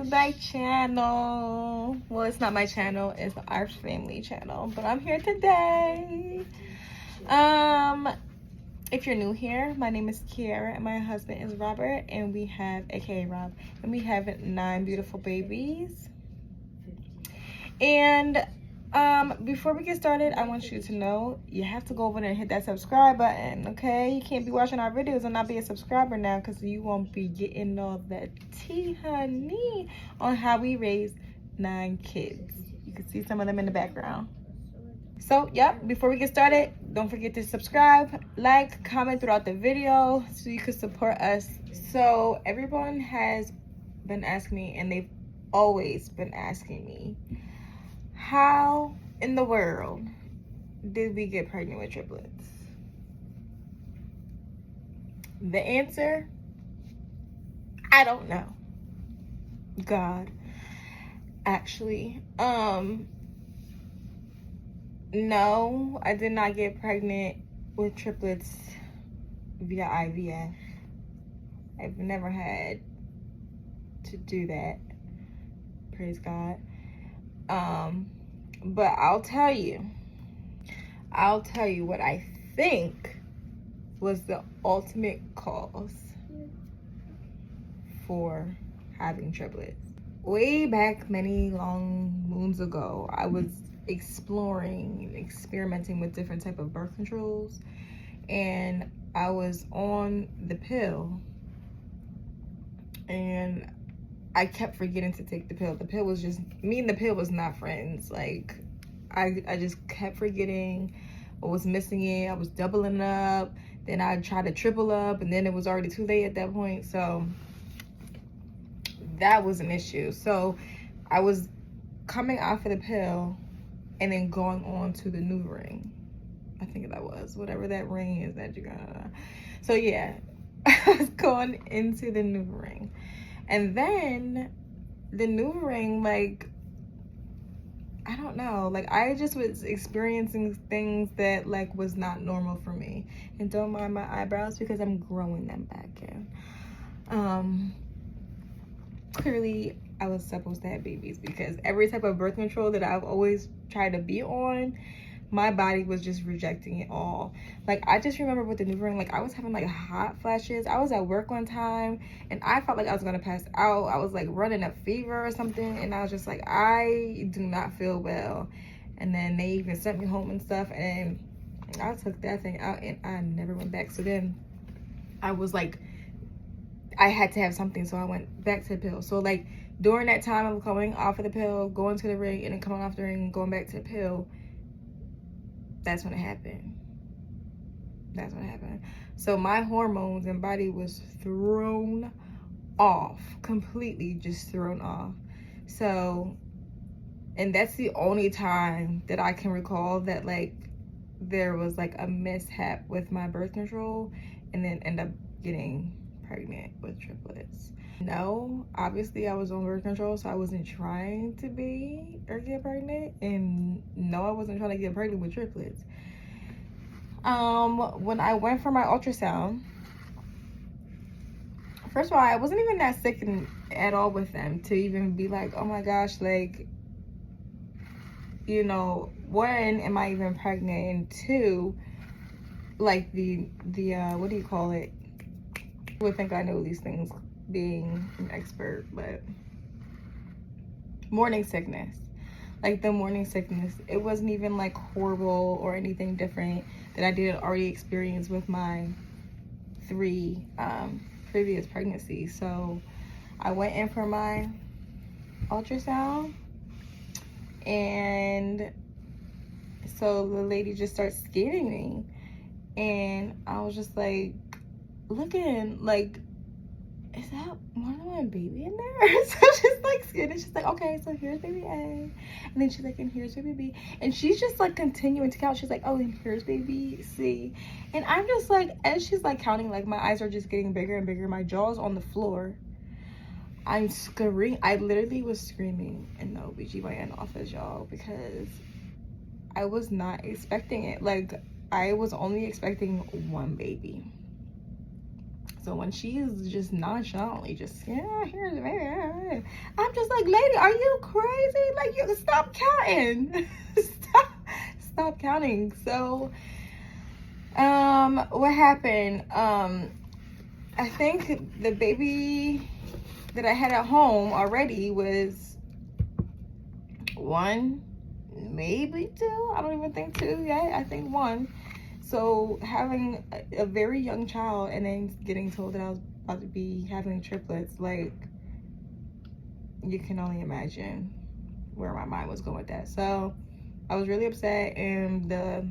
my channel. Well, it's not my channel, it's our family channel, but I'm here today. If you're new here, my name is Kiara and my husband is Robert, and we have, aka Rob, and we have 9 beautiful babies. And before we get started, I want you to know you have to go over there and hit that subscribe button, okay? You can't be watching our videos and not be a subscriber now, because you won't be getting all that tea, honey, on how we raise 9 kids. You can see some of them in the background. So, yep, before we get started, don't forget to subscribe, like, comment throughout the video so you can support us. So, everyone has been asking me, and they've always been asking me, how in the world did we get pregnant with triplets? The answer, I don't know. God, actually, no, I did not get pregnant with triplets via IVF. I've never had to do that. Praise God. But I'll tell you what I think was the ultimate cause for having triplets. Way back many long moons ago, I was exploring and experimenting with different type of birth controls, and I was on the pill, and I kept forgetting to take the pill. The pill was just, me and the pill was not friends. Like, I just kept forgetting. I was missing it. I was doubling up. Then I tried to triple up, and then it was already too late at that point. So that was an issue. So I was coming off of the pill and then going on to the new ring. I think that was, whatever that ring is that you got. So yeah, I was going into the new ring. And then the new ring, like, I don't know, like, I just was experiencing things that, like, was not normal for me. And don't mind my eyebrows because I'm growing them back in. Clearly, I was supposed to have babies, because every type of birth control that I've always tried to be on, my body was just rejecting it all. Like, I just remember with the new ring, like, I was having like hot flashes. I was at work one time and I felt like I was gonna pass out. I was like running a fever or something, and I was just like, I do not feel well. And then they even sent me home and stuff, and I took that thing out and I never went back. So then I was like, I had to have something, so I went back to the pill. So like during that time of coming off of the pill, going to the ring, and then coming off the ring and going back to the pill, that's when it happened. That's when it happened. So my hormones and body was thrown off, completely just thrown off. So, and that's the only time that I can recall that like there was like a mishap with my birth control and then end up getting pregnant with triplets. No, obviously I was on birth control, so I wasn't trying to be or get pregnant, and no, I wasn't trying to get pregnant with triplets. When I went for my ultrasound, first of all, I wasn't even that sick at all with them to even be like, oh my gosh, like, you know, 1, am I even pregnant, and 2, like the what do you call it? I would think I know these things being an expert, but morning sickness. Like the morning sickness, it wasn't even like horrible or anything different that I didn't already experience with my 3 previous pregnancies. So I went in for my ultrasound, and so the lady just starts scanning me, and I was just like looking like, is that more than one baby in there? So she's like scanning, she's like, okay, so here's baby A, and then she's like, and here's baby B, and she's just like continuing to count. She's like, oh, and here's baby C, and I'm just like, as she's like counting, like my eyes are just getting bigger and bigger, my jaw's on the floor, I'm screaming. I literally was screaming in the OBGYN office, y'all, because I was not expecting it. Like, I was only expecting 1 baby. So when she is just nonchalantly just, yeah, here's the baby, I'm just like, lady, are you crazy? Like, you stop counting. Stop counting. So what happened? I think the baby that I had at home already was 1, maybe 2. I don't even think 2 yet. I think 1. So having a very young child and then getting told that I was about to be having triplets, like, you can only imagine where my mind was going with that. So I was really upset, and the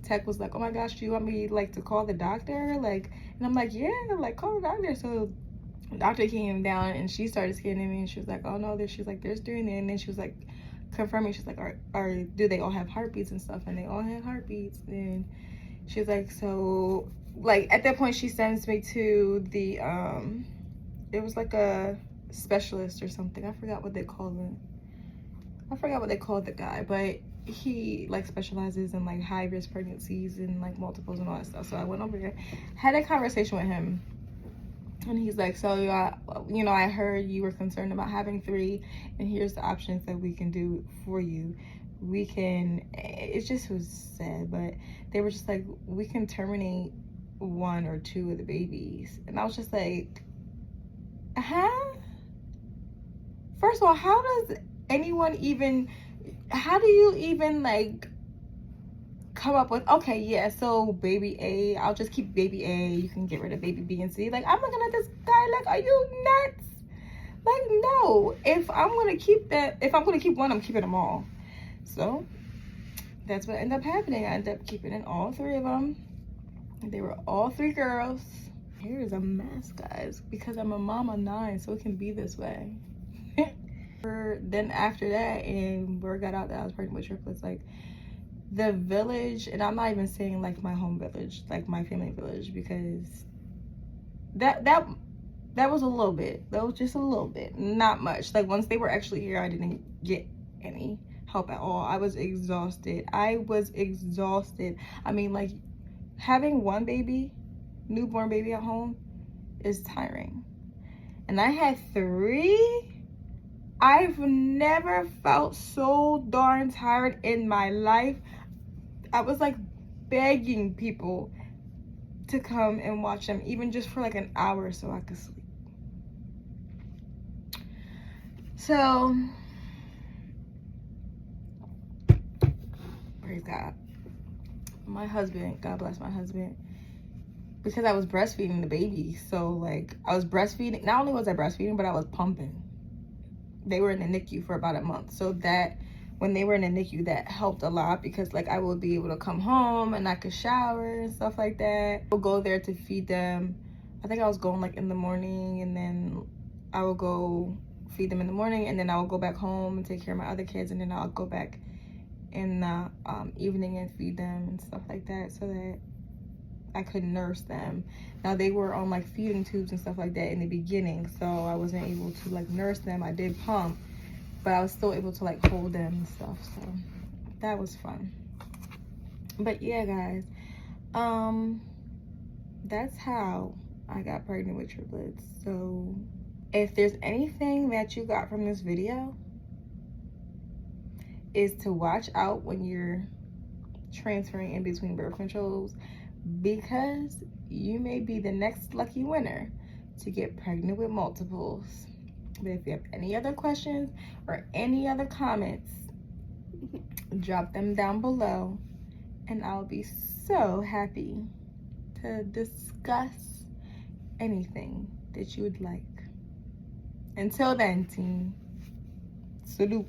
tech was like, oh my gosh, do you want me like to call the doctor? Like, and I'm like, yeah, like, call the doctor. So the doctor came down and she started scanning me, and she was like, oh no, she's like, there's 3 in there. And then she was like confirming, she's like, are do they all have heartbeats and stuff? And they all had heartbeats. And she's like, so like at that point she sends me to the it was like a specialist or something. I forgot what they called it. I forgot what they called the guy, but he like specializes in like high risk pregnancies and like multiples and all that stuff. So I went over there, had a conversation with him, and he's like, so you know, I heard you were concerned about having 3, and here's the options that we can do for you. We can, it just was sad, but they were just like, we can terminate 1 or 2 of the babies. And I was just like, huh? First of all, how does anyone even, how do you even like come up with, okay, yeah, so baby A, I'll just keep baby A, you can get rid of baby B and C. Like, I'm looking at this guy like, are you nuts? Like, no. If I'm gonna keep 1, I'm keeping them all. So that's what ended up happening. I ended up keeping in all 3 of them. They were all 3 girls. Here is a mess, guys, because I'm a mom of 9, so it can be this way. Then after that, and word got out that I was pregnant with triplets, like the village, and I'm not even saying like my home village, like my family village, because that was a little bit. That was just a little bit, not much. Like once they were actually here, I didn't get any help at all. I was exhausted. I mean, like having 1 baby, newborn baby at home is tiring. And I had 3. I've never felt so darn tired in my life. I was like begging people to come and watch them, even just for like an hour so I could sleep. So, praise God. My husband, God bless my husband, because I was breastfeeding the baby. So like I was breastfeeding, not only was I breastfeeding, but I was pumping. They were in the NICU for about a month. So that when they were in the NICU, that helped a lot, because like I would be able to come home and I could shower and stuff like that. I'll go there to feed them. I think I was going like in the morning, and then I will go feed them in the morning, and then I will go back home and take care of my other kids, and then I'll go back in the evening and feed them and stuff like that, so that I could nurse them. Now they were on like feeding tubes and stuff like that in the beginning, so I wasn't able to like nurse them. I did pump, but I was still able to like hold them and stuff, so that was fun. But yeah, guys, that's how I got pregnant with triplets. So if there's anything that you got from this video, is to watch out when you're transferring in between birth controls, because you may be the next lucky winner to get pregnant with multiples. But if you have any other questions or any other comments, drop them down below, and I'll be so happy to discuss anything that you would like. Until then, team, salute.